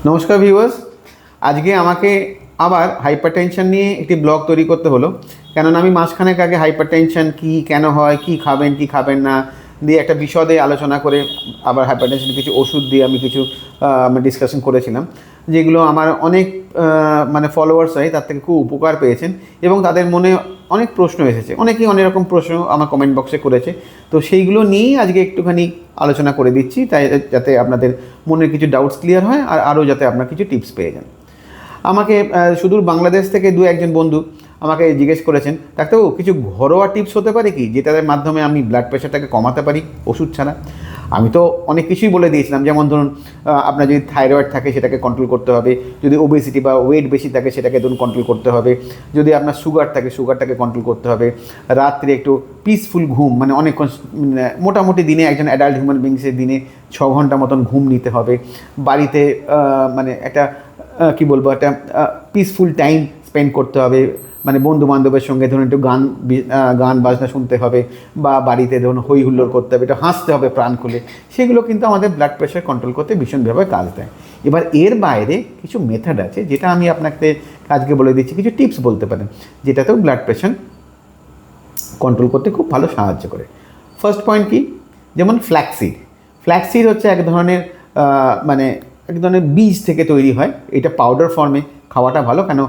নমস্কার ভিউয়ার্স, আজকে আমাকে আবার হাইপারটেনশন নিয়ে একটি ব্লগ তৈরি করতে হলো। কেননা আমি মাসখানেক আগে হাইপারটেনশন কী, কেন হয়, কি খাবেন কি খাবেন না দিয়ে একটা বিশদে আলোচনা করে আবার হাইপারটেনশন কিছু ওষুধ দিয়ে আমি কিছু ডিসকাশন করেছিলাম, যেগুলো আমার অনেক ফলোয়ার্স হয় তার থেকে খুব উপকার পেয়েছেন এবং তাদের মনে অনেক প্রশ্ন এসেছে। অনেকেই অনেক রকম প্রশ্ন আমার কমেন্ট বক্সে করেছে, তো সেইগুলো নিয়েই আজকে একটুখানি আলোচনা করে দিচ্ছি, তাই যাতে আপনাদের মনের কিছু ডাউটস ক্লিয়ার হয় আর আরও যাতে আপনার কিছু টিপস পেয়ে যান। আমাকে সুদূর বাংলাদেশ থেকে দু একজন বন্ধু আমাকে জিজ্ঞেস করেছেন, ডাক্তারবাবু কিছু ঘরোয়া টিপস হতে পারে কি, যেটার মাধ্যমে আমি ব্লাড প্রেশারটাকে কমাতে পারি ওষুধ ছাড়া। আমি তো অনেক কিছুই বলে দিয়েছিলাম, যেমন ধরুন আপনার যদি থাইরয়েড থাকে সেটাকে কন্ট্রোল করতে হবে, যদি ওবেসিটি বা ওয়েট বেশি থাকে সেটাকে ধরুন কন্ট্রোল করতে হবে, যদি আপনার সুগার থাকে সুগারটাকে কন্ট্রোল করতে হবে, রাত্রে একটু পিসফুল ঘুম অনেকক্ষণ মোটামুটি দিনে একজন অ্যাডাল্ট হিউম্যান বিংসের দিনে 6 ঘন্টা মতন ঘুম নিতে হবে, বাড়িতে একটা কী বলবো একটা পিসফুল টাইম স্পেন্ড করতে হবে, বন্ধু বান্ধবের সঙ্গে ধরুন একটু গান বাজনা শুনতে হবে, বা বাড়িতে ধরুন হই হুল্লোড় করতে হবে, একটু হাসতে হবে প্রাণ খুলে। সেগুলো কিন্তু আমাদের ব্লাড প্রেশার কন্ট্রোল করতে ভীষণভাবে কাজ দেয়। এবার এর বাইরে কিছু মেথড আছে যেটা আমি আপনাকে আজকে বলে দিচ্ছি, কিছু টিপস বলতে পারেন যেটাতেও ব্লাড প্রেশার কন্ট্রোল করতে খুব ভালো সাহায্য করে। ফার্স্ট পয়েন্ট কি, যেমন ফ্ল্যাক্সিড। ফ্ল্যাক্সিড হচ্ছে এক ধরনের বীজ থেকে তৈরি হয়। এটা পাউডার ফর্মে খাওয়াটা ভালো, কেন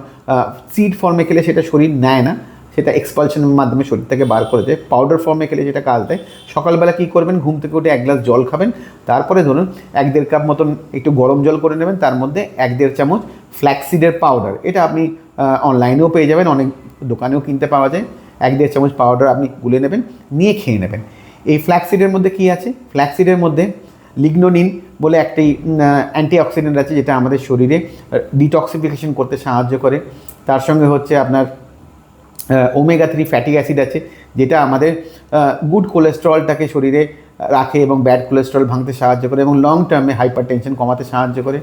সিড ফর্মে খেলে সেটা শরীর নেয় না, সেটা এক্সপালশনের মাধ্যমে শরীর থেকে বার করে দেয়। পাউডার ফর্মে খেলে যেটা কাজ দেয়, সকালবেলা কী করবেন, ঘুম থেকে উঠে 1 গ্লাস জল খাবেন, তারপরে ধরুন 1-1.5 কাপ মতন একটু গরম জল করে নেবেন, তার মধ্যে 1-1.5 চামচ ফ্ল্যাক্সিডের পাউডার, এটা আপনি অনলাইনেও পেয়ে যাবেন, অনেক দোকানেও কিনতে পাওয়া যায়। 1-1.5 চামচ পাউডার আপনি গুলে নেবেন, নিয়ে খেয়ে নেবেন। এই ফ্ল্যাক্সিডের মধ্যে কী আছে, ফ্ল্যাক্সিডের মধ্যে লিগনোনিন বলে একটি অ্যান্টিঅক্সিডেন্ট আছে যেটা আমাদের শরীরে ডিটক্সিফিকেশন করতে সাহায্য করে। তার সঙ্গে হচ্ছে আপনার ওমেগা 3 ফ্যাটি অ্যাসিড আছে, যেটা আমাদের গুড কোলেস্টেরলটাকে শরীরে রাখে এবং ব্যাড কোলেস্টেরল ভাঙতে সাহায্য করে এবং লং টার্মে হাইপার টেনশন কমাতে সাহায্য করে।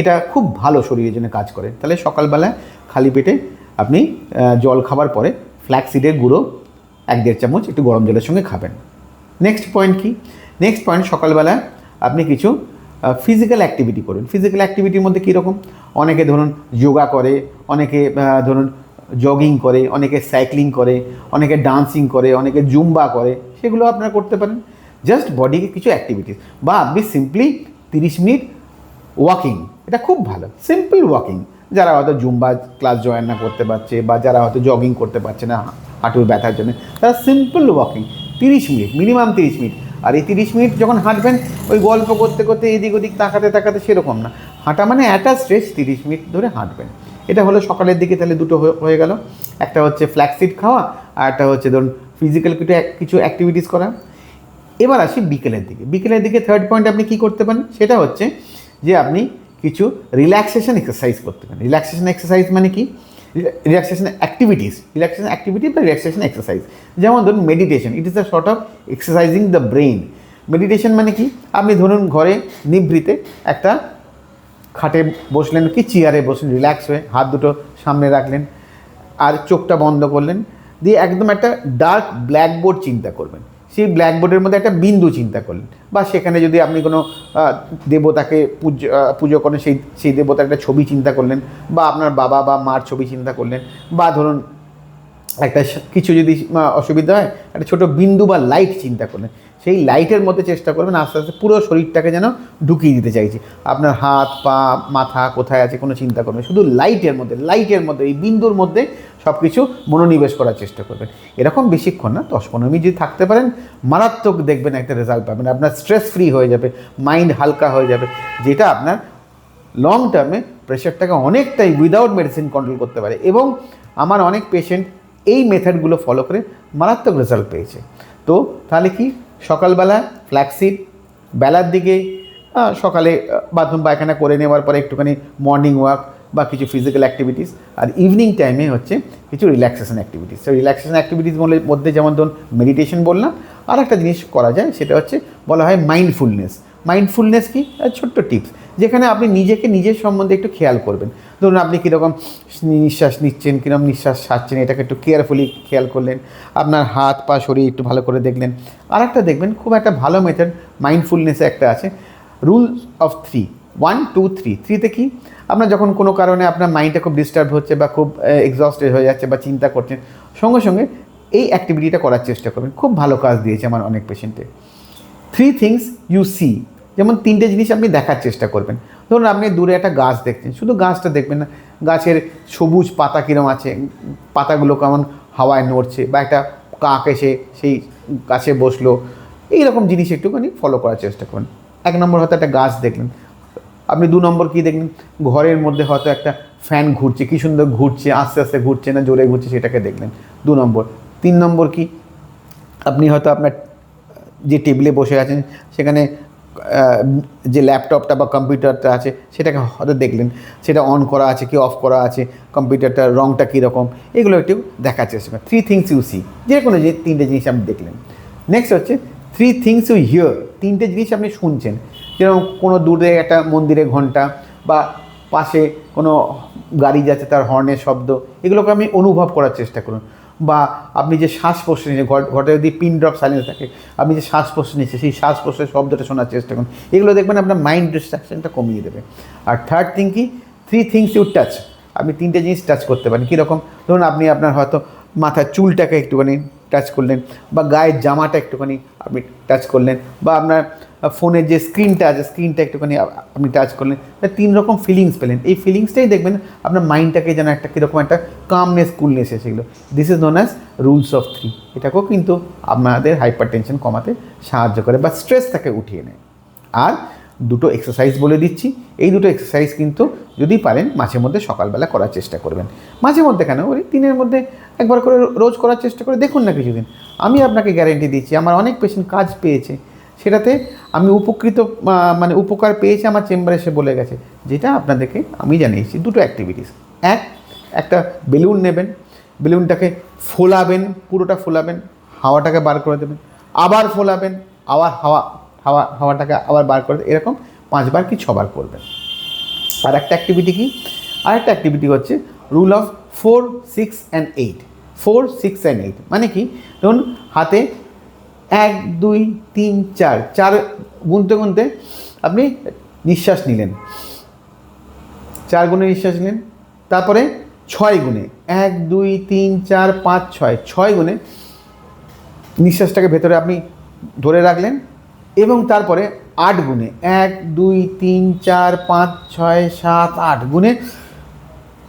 এটা খুব ভালো শরীরের জন্য কাজ করে। তাহলে সকালবেলায় খালি পেটে আপনি জল খাবার পরে ফ্ল্যাক্সিডের গুঁড়ো 1-1.5 চামচ একটু গরম জলের সঙ্গে খাবেন। নেক্সট পয়েন্ট কি, নেক্সট পয়েন্ট, সকালবেলা আপনি কিছু ফিজিক্যাল অ্যাক্টিভিটি করুন। ফিজিক্যাল অ্যাক্টিভিটির মধ্যে কীরকম, অনেকে ধরুন যোগা করে, অনেকে ধরুন জগিং করে, অনেকে সাইক্লিং করে, অনেকে ডান্সিং করে, অনেকে জুম্বা করে, সেগুলো আপনারা করতে পারেন। জাস্ট বডিকে কিছু অ্যাক্টিভিটিস, বা আপনি সিম্পলি 30 মিনিট ওয়াকিং, এটা খুব ভালো, সিম্পল ওয়াকিং। যারা হয়তো জুম্বা ক্লাস জয়েন না করতে পারছে, বা যারা হয়তো জগিং করতে পারছে না হাঁটুর ব্যথার জন্য, তারা simple walking 30 minute, minimum 30 minute. আর এই 30 মিনিট যখন হাঁটবেন, ওই গল্প করতে করতে এদিক ওদিক তাকাতে তাকাতে সেরকম না, হাঁটা একটা স্ট্রেচ 30 মিনিট ধরে হাঁটবেন। এটা হলো সকালের দিকে, তাহলে দুটো হয়ে গেল। একটা হচ্ছে ফ্ল্যাক্সিড খাওয়া, আর একটা হচ্ছে ধরুন ফিজিক্যাল কিছু অ্যাক্টিভিটিস করা। এবার আসি বিকেলের দিকে। বিকেলের দিকে থার্ড পয়েন্ট আপনি কী করতে পারেন, সেটা হচ্ছে যে আপনি কিছু রিল্যাক্সেশন এক্সারসাইজ করতে পারেন। রিল্যাক্সেশন এক্সারসাইজ মানে কি, রিল্যাক্সেশন অ্যাক্টিভিটি বা রিল্যাক্সেশন এক্সারসাইজ। যেমন ধরুন meditation, it is a sort of exercising the brain. Meditation মানে কি, আপনি ধরুন ঘরে নিভৃতে একটা খাটে বসলেন কি চেয়ারে বসলেন, রিল্যাক্স হয়ে হাত দুটো সামনে রাখলেন আর চোখটা বন্ধ করলেন, দিয়ে একদম একটা ডার্ক ব্ল্যাকবোর্ড চিন্তা করবেন। সেই ব্ল্যাকবোর্ডের মধ্যে একটা বিন্দু চিন্তা করলেন, বা সেখানে যদি আপনি কোনো দেবতাকে পুজো করেন, সেই দেবতার একটা ছবি চিন্তা করলেন, বা আপনার বাবা বা মার ছবি চিন্তা করলেন, বা ধরুন একটা কিছু যদি অসুবিধা হয় একটা ছোটো বিন্দু বা লাইট চিন্তা করলেন। সেই লাইটের মধ্যে চেষ্টা করবেন আস্তে আস্তে পুরো শরীরটাকে যেন ঢুকিয়ে দিতে চাইছি। আপনার হাত পা মাথা কোথায় আছে কোনো চিন্তা করবেন, শুধু লাইটের মধ্যে এই বিন্দুর মধ্যে সব কিছু মনোনিবেশ করার চেষ্টা করবেন। এরকম বেশিক্ষণ না, 10-15 মিনিট যদি থাকতে পারেন, মারাত্মক দেখবেন একটা রেজাল্ট পাবেন। আপনার স্ট্রেস ফ্রি হয়ে যাবে, মাইন্ড হালকা হয়ে যাবে, যেটা আপনার লং টার্মে প্রেশারটাকে অনেকটাই উইদাউট মেডিসিন কন্ট্রোল করতে পারে। এবং আমার অনেক পেশেন্ট এই মেথডগুলো ফলো করে মারাত্মক রেজাল্ট পেয়েছে। তো তাহলে কি, সকালবেলা ফ্ল্যাক্সিড, বেলার দিকে সকালে বাথরুম পায়খানা করে নেওয়ার পরে একটুখানি মর্নিং ওয়াক বা কিছু ফিজিক্যাল অ্যাক্টিভিটিস, আর ইভিনিং টাইমে হচ্ছে কিছু রিল্যাক্সেশন অ্যাক্টিভিটিস। তো রিল্যাক্সেশন অ্যাক্টিভিটিস মধ্যে যেমন ধরুন মেডিটেশন বললাম, আর একটা জিনিস করা যায়, সেটা হচ্ছে বলা হয় মাইন্ডফুলনেস কি, ছোট্ট টিপস, যেখানে আপনি নিজের সম্বন্ধে একটু খেয়াল করবেন। ধরুন আপনি কীরকম নিঃশ্বাস নিচ্ছেন, কীরকম নিঃশ্বাস ছাড়ছেন, এটাকে একটু কেয়ারফুলি খেয়াল করলেন, আপনার হাত পা শরীর একটু ভালো করে দেখলেন। আর একটা দেখবেন খুব একটা ভালো মেথড মাইন্ডফুলনেসে একটা আছে, রুল অফ 3। 1 2 3 3তে কি আপনার যখন কোনো কারণে আপনার মাইন্ডটা খুব ডিস্টার্ব হচ্ছে বা খুব এক্সস্টেড হয়ে যাচ্ছে বা চিন্তা করছেন, সঙ্গে সঙ্গে এই অ্যাক্টিভিটিটা করার চেষ্টা করবেন। খুব ভালো কাজ দিয়েছে আমার অনেক পেশেন্টে। 3 থিংস ইউ সি, যেমন 3টে জিনিস আপনি দেখার চেষ্টা করবেন। ধরুন আপনি দূরে একটা গাছ দেখছেন, শুধু গাছটা দেখবেন না, গাছের সবুজ পাতা কীরকম আছে, পাতাগুলো কেমন হাওয়ায় নড়ছে, বা একটা কাক এসে সেই গাছে বসলো, এইরকম জিনিস একটুখানি ফলো করার চেষ্টা করুন। 1 নম্বর হয়তো একটা গাছ দেখলেন। আপনি 2 নম্বর কী দেখলেন, ঘরের মধ্যে হয়তো একটা ফ্যান ঘুরছে, কী সুন্দর ঘুরছে, আস্তে আস্তে ঘুরছে না জোরে ঘুরছে, সেটাকে দেখলেন 2 নম্বর। 3 নম্বর কি, আপনি হয়তো আপনার যে টেবিলে বসে আছেন সেখানে যে ল্যাপটপটা বা কম্পিউটারটা আছে সেটাকে হয়তো দেখলেন, সেটা অন করা আছে কি অফ করা আছে, কম্পিউটারটার রঙটা কীরকম, এগুলো একটু দেখার চেষ্টা করেন। 3 থিংস ইউ সি, যে কোনো যে 3টে জিনিস আপনি দেখলেন। নেক্সট হচ্ছে 3 থিংস ইউ হিয়ার, 3টে জিনিস আপনি শুনছেন, যেরকম কোনো দূরে একটা মন্দিরে ঘন্টা বা পাশে কোনো গাড়ি যাচ্ছে তার হর্নের শব্দ, এগুলোকে আপনি অনুভব করার চেষ্টা করুন। বা আপনি যে শ্বাস প্রশ্বাস নিচ্ছেন, ঘরে যদি পিন ড্রপ সাইলেন্স থাকে, আপনি যে শ্বাস প্রশ্বাস নিচ্ছে সেই শ্বাস প্রশ্বাসের শব্দটা শোনার চেষ্টা করুন। এগুলো দেখবেন আপনার মাইন্ড ডিস্ট্রাকশনটা কমিয়ে দেবে। আর 3rd থিং কি, 3 থিংস ইউ টাচ, আপনি 3টে জিনিস টাচ করতে পারেন। কীরকম, ধরুন আপনি আপনার হয়তো মাথার চুলটাকে একটুখানি টাচ করলেন, বা গায়ের জামাটা একটুখানি আপনি টাচ করলেন, বা আপনার ফোনের যে স্ক্রিনটা আছে স্ক্রিনটা একটুখানি আপনি টাচ করলেন। 3 রকম ফিলিংস পেলেন। এই ফিলিংসটাই দেখবেন আপনার মাইন্ডটাকে যেন একটা কীরকম একটা কামনেস কুলনেস এসেছিলো। This is known as rules of 3। এটাকেও কিন্তু আপনাদের হাইপার টেনশন কমাতে সাহায্য করে বা স্ট্রেসটাকে উঠিয়ে নেয়। আর 2টো এক্সারসাইজ বলে দিচ্ছি, এই 2টো এক্সারসাইজ কিন্তু যদি পারেন মাঝে মধ্যে সকালবেলা করার চেষ্টা করবেন। মাঝে মধ্যে কেন, ওই 3-এর মধ্যে একবার করে রোজ করার চেষ্টা করে দেখুন না কিছুদিন। আমি আপনাকে গ্যারেন্টি দিচ্ছি, আমার অনেক পেশেন্ট কাজ পেয়েছে, সেটাতে আমি উপকৃত মানে উপকার পেয়েছে, আমার চেম্বারে এসে বলে গেছে। যেটা আপনাদেরকে আমি জানিয়েছি 2টো অ্যাক্টিভিটিস। একটা বেলুন নেবেন, বেলুনটাকে ফোলাবেন, পুরোটা ফোলাবেন, হাওয়াটাকে বার করে দেবেন, আবার ফোলাবেন, আবার হাওয়াটাকে আবার বার করে দেবেন, এরকম 5 বার কি 6 বার করবেন। আর একটা অ্যাক্টিভিটি কি, আরেকটা অ্যাক্টিভিটি হচ্ছে রুল অফ 4 6 and 8। 4 6 and 8 মানে কি, ধরুন হাতে 1 2 3 4 গুনতে গুনতে আপনি নিঃশ্বাস নিলেন, 4 গুণে নিঃশ্বাস নিলেন, তারপরে 6 গুণে 1 2 3 4 5 6 গুণে নিঃশ্বাসটাকে ভেতরে আপনি ধরে রাখলেন, এবং তারপরে 8 গুণে 1 2 3 4 5 6 7 8 গুণে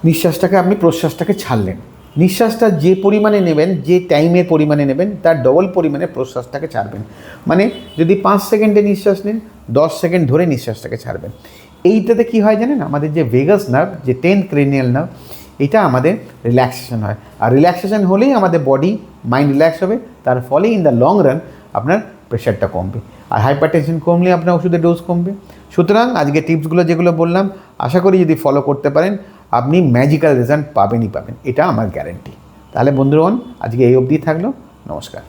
নিঃশ্বাসটাকে আপনি প্রশ্বাসটাকে ছাড়লেন। নিঃশ্বাসটা যে পরিমাণে নেবেন, যে টাইমের পরিমাণে নেবেন, তার ডবল পরিমাণে প্রশ্বাসটাকে ছাড়বেন। মানে যদি 5 সেকেন্ডে নিঃশ্বাস নেন, 10 সেকেন্ড ধরে নিঃশ্বাসটাকে ছাড়বেন। এইটাতে কী হয় জানেন, আমাদের যে ভেগাস নার্ভ, যে 10th ক্রেনিয়াল নার্ভ, এটা আমাদের রিল্যাক্সেশন হয়। আর রিল্যাক্সেশন হলেই আমাদের বডি মাইন্ড রিল্যাক্স হবে, তার ফলে ইন দ্য লং রান আপনার প্রেশারটা কমবে, আর হাইপার টেনশন কমলে আপনার ওষুধের ডোজ কমবে। সুতরাং আজকে টিপসগুলো যেগুলো বললাম, আশা করি যদি ফলো করতে পারেন আপনি ম্যাজিক্যাল রেজাল্ট পাবেনই পাবেন, এটা আমার গ্যারেন্টি। তাহলে বন্ধুগণ, আজকে এই অবধি থাকলো। নমস্কার।